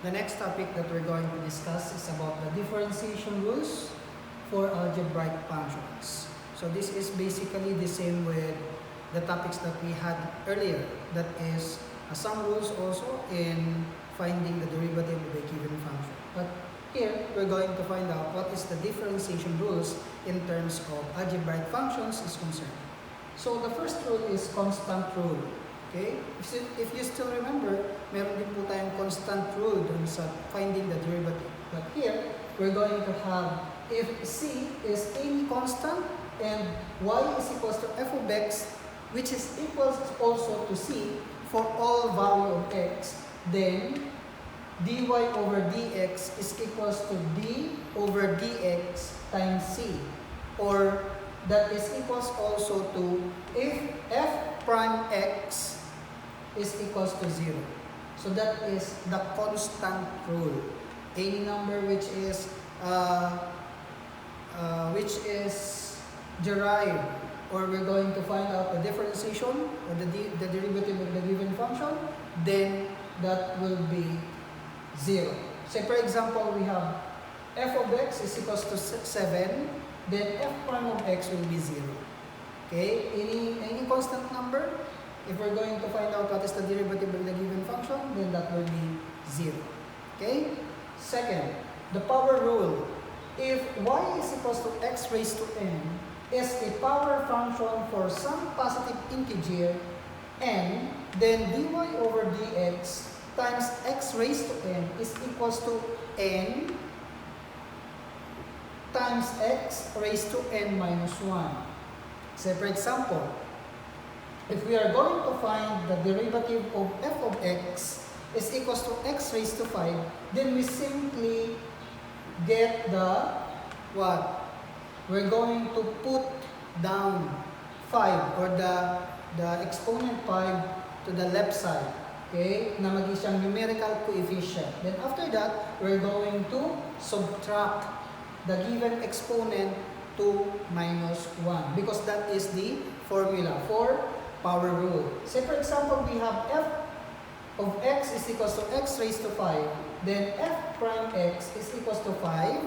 The next topic that we're going to discuss is about the differentiation rules for algebraic functions. So this is basically the same with the topics that we had earlier. That is some rules also in finding the derivative of a given function. But here we're going to find out what is the differentiation rules in terms of algebraic functions is concerned. So the first rule is constant rule. Okay? If you still remember, meron din po tayong constant rule dun sa finding the derivative. But here, we're going to have if c is any constant and y is equals to f of x, which is equals also to c for all value of x, then dy over dx is equals to d over dx times c. Or that is equals also to if f prime x is equals to 0. So that is the constant rule. Any number which is derived, or we're going to find out the differentiation or the derivative of the given function, then that will be 0. Say for example, we have f of x is equals to 7, then f prime of x will be 0. Okay? Any constant number, if we're going to find out what is the derivative of the given function, then that will be 0. Okay? Second, the power rule. If y is equals to x raised to n is a power function for some positive integer n, then dy over dx times x raised to n is equals to n times x raised to n minus 1. Say for example, if we are going to find the derivative of f of x is equals to x raised to 5, then we simply get the what? We're going to put down 5 or the exponent 5 to the left side. Okay? Na maging siyang numerical coefficient. Then after that, we're going to subtract the given exponent to minus 1 because that is the formula for power rule. Say for example, we have f of x is equals to x raised to 5. Then f prime x is equals to 5.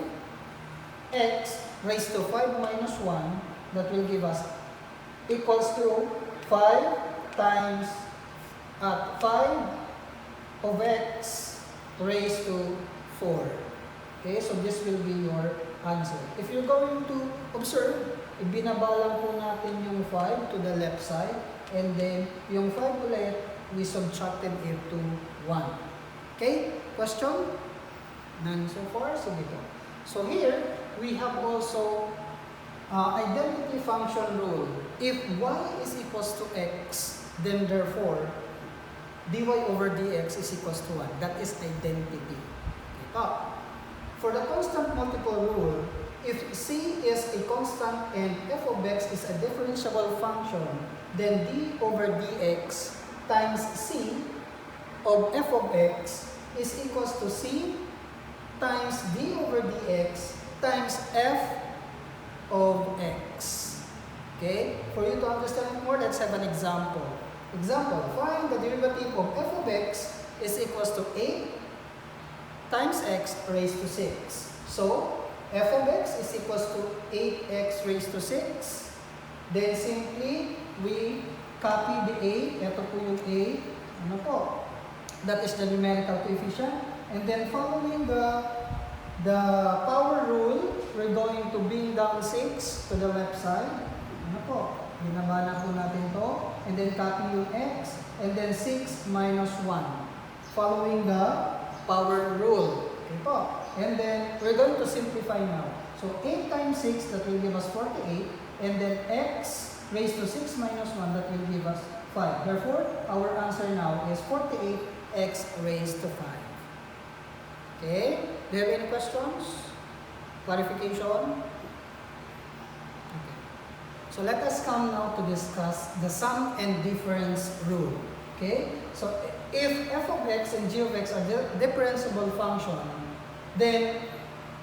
X raised to 5 minus 1, that will give us equals to 5 times 5 of x raised to 4. Okay, so this will be your answer. If you're going to observe, ibinabalang po natin yung 5 to the left side, and then yung 5 ulit, we subtracted it to 1. Okay? Question? None so far? Sige po. So here, we have also identity function rule. If y is equals to x, then therefore, dy over dx is equals to 1. That is identity. Okay. For the constant multiple rule, if c is a constant and f of x is a differentiable function, then d over dx times c of f of x is equals to c times d over dx times f of x. Okay? For you to understand more, let's have an example. Example, find the derivative of f of x is equals to 8 times x raised to 6. So, f of x is equals to 8x raised to 6. Then simply, we copy the a. Ito po yung a. Ano po? That is the numerical coefficient. And then following the power rule, we're going to bring down 6 to the left side. Ano po? Binaba na po natin to. And then copy yung x. And then 6 minus 1. Following the power rule. Okay po. And then, we're going to simplify now. So, 8 times 6, that will give us 48. And then x raised to 6 minus 1, that will give us 5. Therefore, our answer now is 48x raised to 5. Okay? Do you have any questions? Clarification? Okay. So let us come now to discuss the sum and difference rule. Okay? So if f of x and g of x are differentiable function, then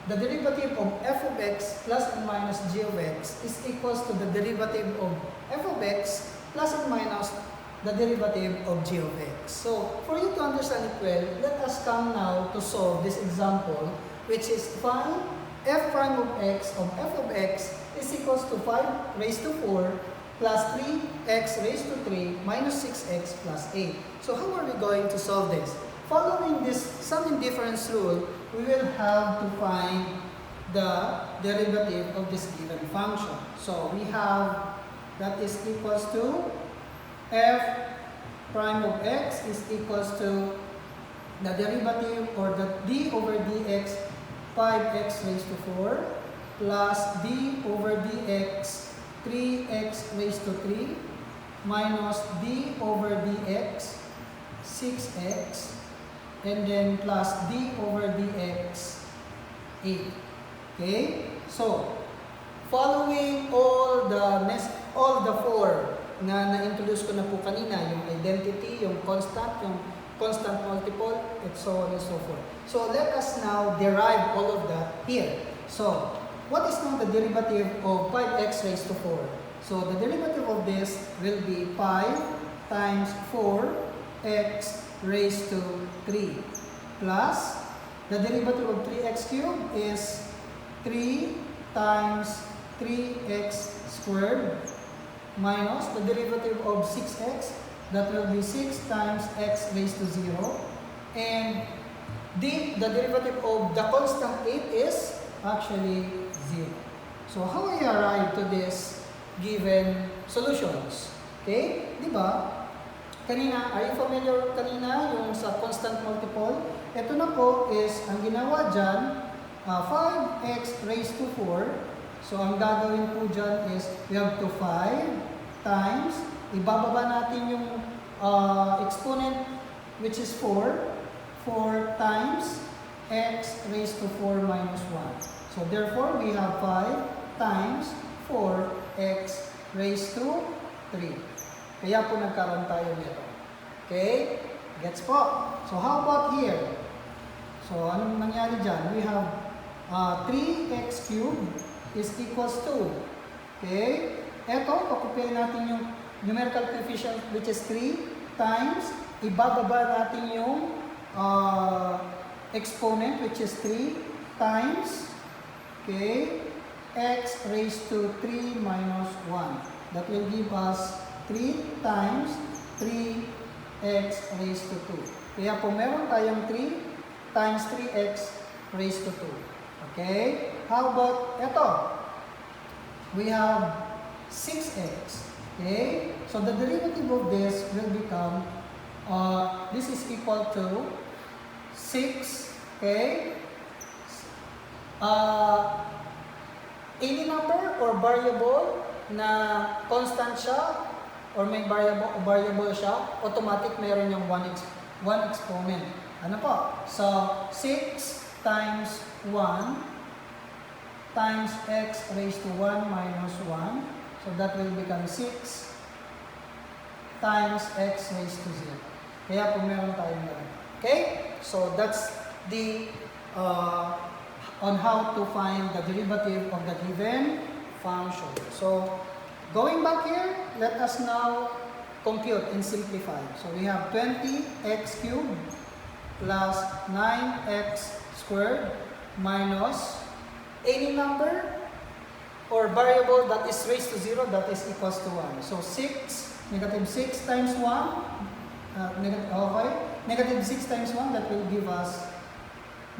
the derivative of f of x plus and minus g of x is equals to the derivative of f of x plus and minus the derivative of g of x. So, for you to understand it well, let us come now to solve this example, which is find f prime of x of f of x is equals to 5 raised to 4 plus 3x raised to 3 minus 6x plus 8. So, how are we going to solve this? Following this sum and difference rule, we will have to find the derivative of this given function. So, we have that is equals to f prime of x is equals to the derivative or the d over dx 5x raised to 4 plus d over dx 3x raised to 3 minus d over dx 6x and then plus d over dx 8. Okay? So, following all the four na na-introduce ko na po kanina, yung identity, yung constant multiple, and so on and so forth. So, let us now derive all of that here. So, what is now the derivative of 5x raised to 4? So, the derivative of this will be 5 times 4x raised to 3 plus the derivative of 3x cubed is 3 times 3x squared minus the derivative of 6x, that will be 6 times x raised to 0, and the derivative of the constant 8 is actually 0. So, how I arrive to this given solutions? Okay? Diba? Kanina, are you familiar kanina yung sa constant multiple? Ito na po is, ang ginawa dyan, 5x raised to 4. So, ang gagawin po dyan is, we have to 5 times, ibababa natin yung exponent, which is 4 times x raised to 4 minus 1. So, therefore, we have 5 times 4x raised to 3. Kaya po nagkaroon tayo nito. Okay? Gets po? So, how about here? So, anong nangyari dyan? We have 3x cubed is equals to, okay? Eto, pakopyahin natin yung numerical coefficient which is 3 times, ibababa natin yung exponent which is 3 times, okay, x raised to 3 minus 1. That will give us 3 times 3x raised to 2. Kaya po meron tayong 3 times 3x raised to 2. Okay? How about ito? We have 6x. Okay? So, the derivative of this will become, this is equal to 6, okay? Any number or variable na constant siya or may variable siya, automatic meron yung one exponent. Ano po? So, 6 times 1 times x raised to 1 minus 1. So, that will become 6 times x raised to 0. Kaya po meron tayong gano'n. Okay? So, that's the on how to find the derivative of the given function. So, going back here, let us now compute and simplify. So, we have 20x cubed plus 9x squared minus any number or variable that is raised to 0 that is equals to 1. So, negative 6 times 1, negative 6 times 1, that will give us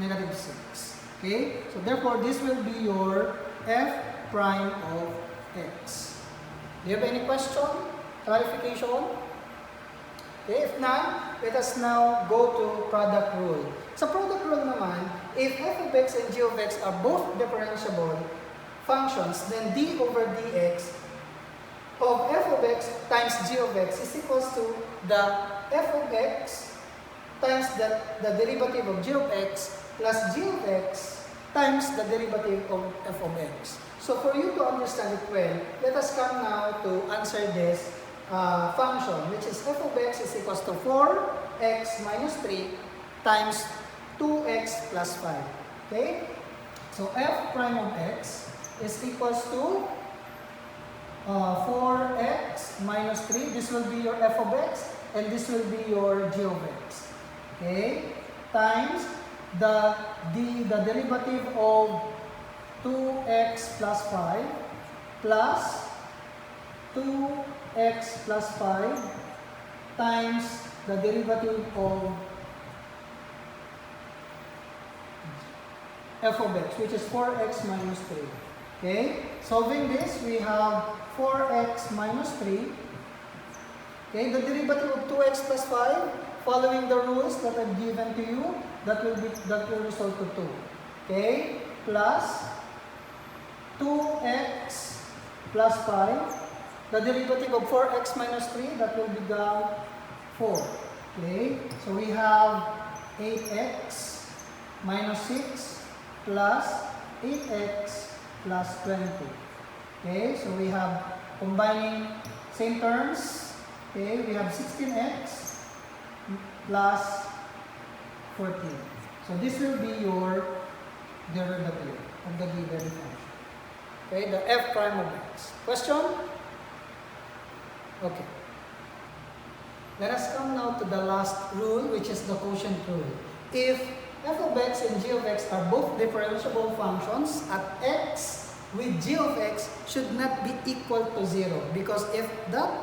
negative 6. Okay? So, therefore, this will be your f prime of x. Do you have any question? Clarification? Okay, if not, let us now go to product rule. Sa product rule naman, if f of x and g of x are both differentiable functions, then d over dx of f of x times g of x is equals to the f of x times the derivative of g of x plus g of x times the derivative of f of x. So for you to understand it well, let us come now to answer this function, which is f of x is equals to 4x minus 3 times 2x plus 5. Okay? So f prime of x is equals to 4x minus 3. This will be your f of x, and this will be your g of x. Okay? Times the derivative of 2x plus 5 plus 2x plus 5 times the derivative of f of x, which is 4x minus 3. Okay? Solving this, we have 4x minus 3. Okay? The derivative of 2x plus 5, following the rules that I've given to you, that will result to 2. Okay? Plus 2x plus 5. The derivative of 4x minus 3, that will become 4. Okay? So we have 8x minus 6 plus 8x plus 20. Okay? So we have combining same terms. Okay? We have 16x plus 14. So this will be your derivative of the given function. Okay? The f prime of x. Question? Okay. Let us come now to the last rule, which is the quotient rule. If f of x and g of x are both differentiable functions, at x with g of x should not be equal to 0. Because if that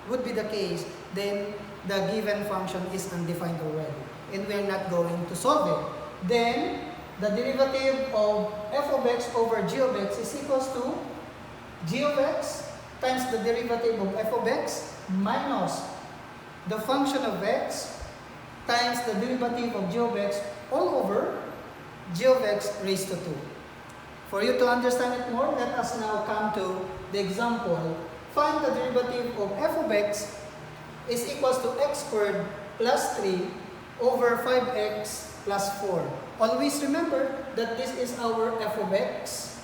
would be the case, then the given function is undefined already, and we're not going to solve it. Then, the derivative of f of x over g of x is equals to g of x times the derivative of f of x minus the function of x times the derivative of g of x all over g of x raised to 2. For you to understand it more, let us now come to the example. Find the derivative of f of x is equals to x squared plus 3 over 5x plus 4. Always remember that this is our f of x,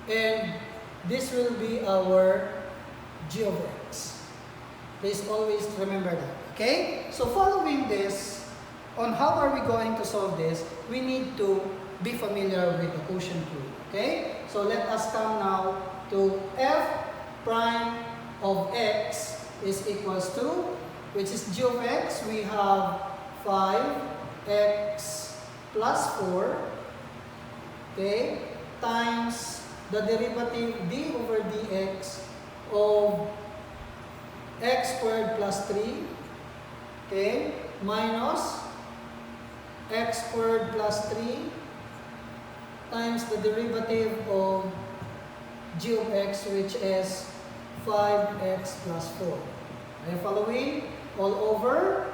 and this will be our g of x. Please always remember that. Okay? So following this, on how are we going to solve this, we need to be familiar with the quotient rule. Okay? So let us come now to f prime of x is equals to, which is g of x, we have 5x plus 4, okay, times the derivative d over dx of x squared plus 3, okay, minus x squared plus 3 times the derivative of g of x, which is 5x plus 4. Are you following? All over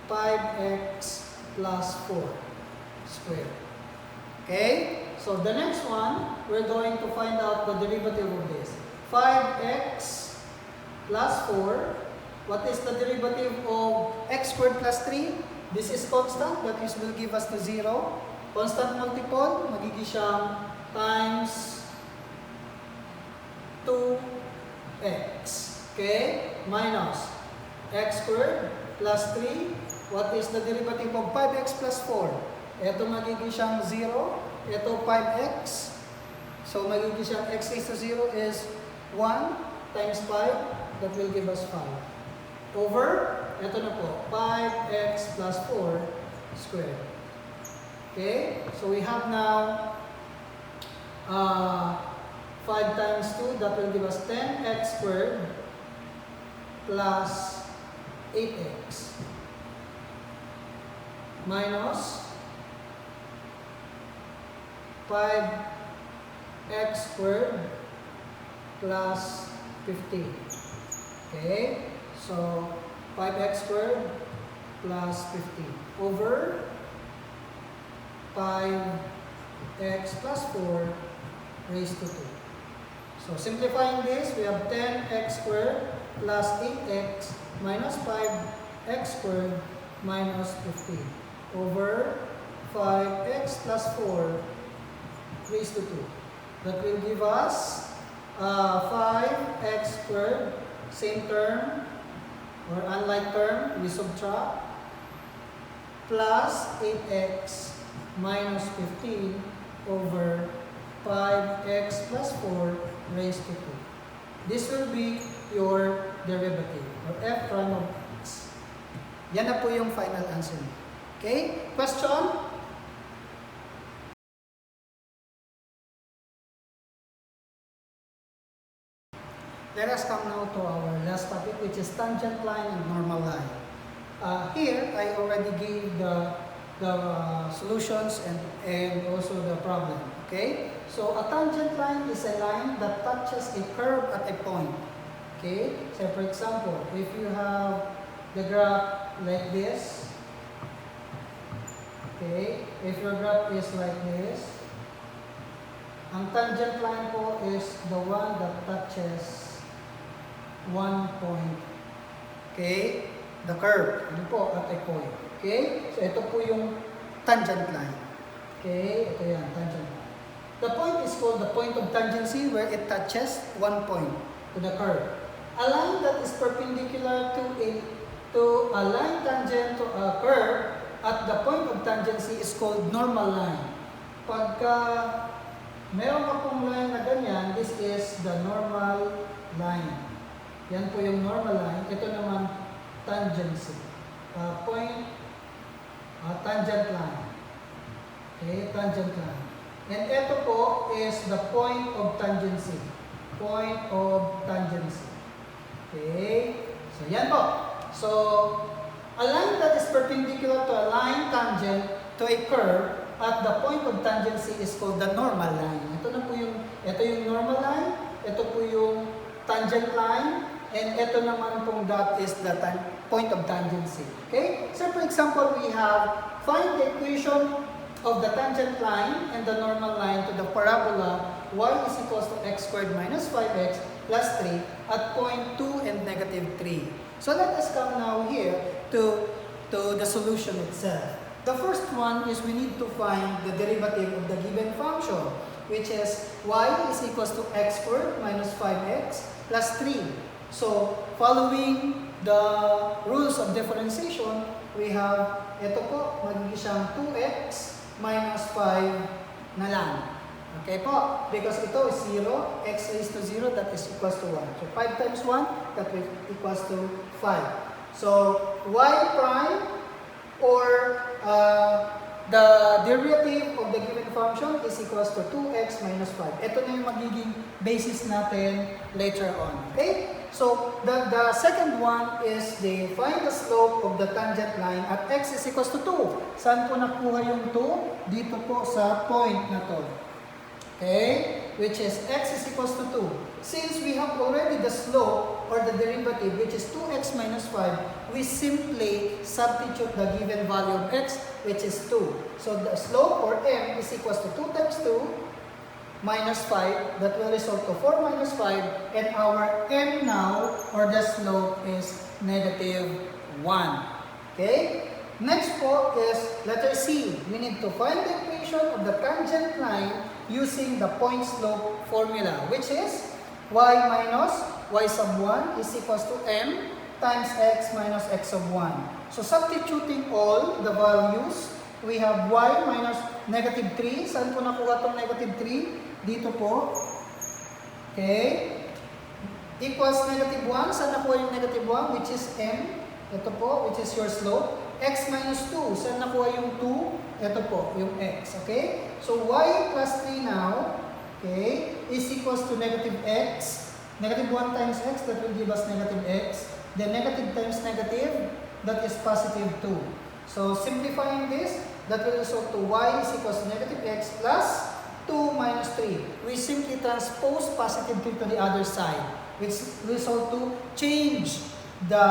5x plus 4 squared. Okay? So the next one, we're going to find out the derivative of this. 5x plus 4. What is the derivative of x squared plus 3? This is constant, that is will give us the 0. Constant multiple, magiging siyang times 2x. Okay? Minus x squared plus 3. What is the derivative of 5x plus 4? Ito magiging siyang 0. Ito 5x. So magiging siyang x raised to 0 is 1 times 5. That will give us 5. Over, ito na po, 5x plus 4 squared. Okay? So we have now 5 times 2, that will give us 10x squared plus 8x minus 5x squared plus 15. Okay? So 5x squared plus 15 over 5x plus 4 raised to 2. So simplifying this, we have 10x squared plus 8x minus 5x squared minus 15 over 5x plus 4 raised to 2. That will give us 5x squared, same term or unlike term, we subtract, plus 8x minus 15 over 5x plus 4 raised to 2. This will be your derivative, or f prime of x. Yan na po yung final answer. Okay? Question? Let us come now to our last topic, which is tangent line and normal line. Here, I already gave the solutions and also the problem. Okay? So, a tangent line is a line that touches a curve at a point. Okay? So, for example, if you have the graph like this, okay? If your graph is like this, ang tangent line po is the one that touches one point. Okay? The curve. Ano po? At a point. Okay? So, ito po yung tangent line. Okay? Ito yan, tangent line. The point is called the point of tangency, where it touches one point to the curve. A line that is perpendicular to a line tangent to a curve at the point of tangency is called normal line. Pagka meron ka pong line na ganyan, this is the normal line. Yan po yung normal line. Ito naman, tangency. Tangent line. Okay, tangent line. And ito po is the point of tangency. Point of tangency. Okay? So, yan po. So, a line that is perpendicular to a line tangent to a curve at the point of tangency is called the normal line. Ito yung normal line. Ito po yung tangent line. And ito naman pong that is the point of tangency. Okay? So, for example, we have find the equation of the tangent line and the normal line to the parabola y is equals to x squared minus 5x plus 3 at point 2 and negative 3. So, let us come now here to the solution itself. The first one is we need to find the derivative of the given function, which is y is equals to x squared minus 5x plus 3. So, following the rules of differentiation, we have, ito po, magiging siyang 2x minus 5 na lang. Okay po? Because ito is 0, x raised to 0, that is equals to 1. So, 5 times 1, that is equals to 5. So, y prime, or the derivative of the given function is equals to 2x minus 5. Ito na yung magiging basis natin later on. Okay? So, the second one is find the slope of the tangent line at x is equals to 2. Saan po nakuha yung 2? Dito po sa point na to. Okay? Which is x is equals to 2. Since we have already the slope or the derivative, which is 2x minus 5, we simply substitute the given value of x, which is 2. So, the slope or m is equals to 2 times 2 minus 5, that will result to 4 minus 5, and our m now, or the slope, is negative 1. Okay? Next po is letter C. We need to find the equation of the tangent line using the point slope formula, which is y minus y sub 1 is equals to m times x minus x sub 1. So, substituting all the values, we have y minus negative 3. Saan po nakuha itong negative 3? Dito po. Okay. Equals negative 1. Saan nakuha yung negative 1? Which is m. Ito po, which is your slope. X minus 2. Saan nakuha yung 2? Ito po, yung x. Okay? So, y plus 3 now, okay, is equals to negative x. Negative 1 times x, that will give us negative x. Then negative times negative, that is positive 2. So, simplifying this, that will result to y is equals to negative x plus 2 minus 3. We simply transpose positive 3 to the other side, which result to change the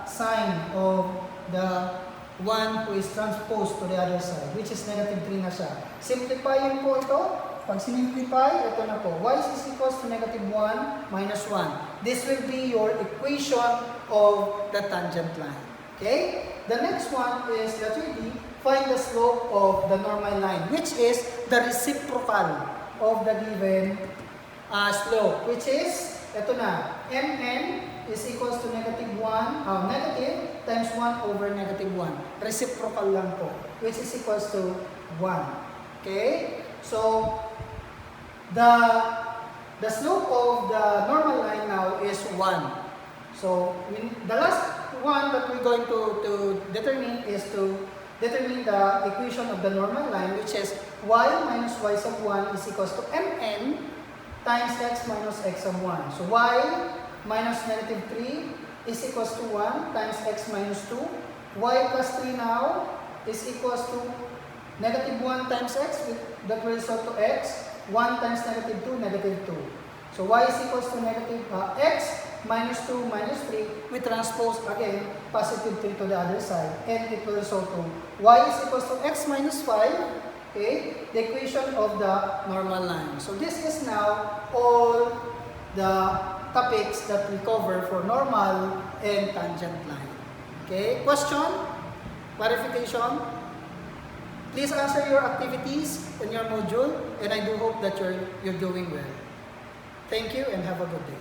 sign of the one who is transposed to the other side, which is negative 3 na siya. Simplifying po ito. Pag sinimplify, ito na po. Y is equals to negative 1 minus 1. This will be your equation of the tangent line. Okay? The next one is letter D. Find the slope of the normal line, which is the reciprocal of the given slope, which is, ito na, mn is equals to negative 1, negative times 1 over negative 1. Reciprocal lang po, which is equals to 1. Okay? So, the slope of the normal line now is 1. So the last one that we're going to determine is to determine the equation of the normal line, which is y minus y sub 1 is equals to mn times x minus x sub 1. So y minus negative 3 is equals to 1 times x minus 2. Y plus 3 now is equals to negative 1 times x, that will result to x. 1 times negative 2, negative 2. So y is equals to negative x minus 2 minus 3. We transpose again positive 3 to the other side, and it will result to y is equals to x minus 5. Okay, the equation of the normal line. So this is now all the topics that we cover for normal and tangent line. Okay, question? Clarification? Please answer your activities in your module, and I do hope that you're doing well. Thank you and have a good day.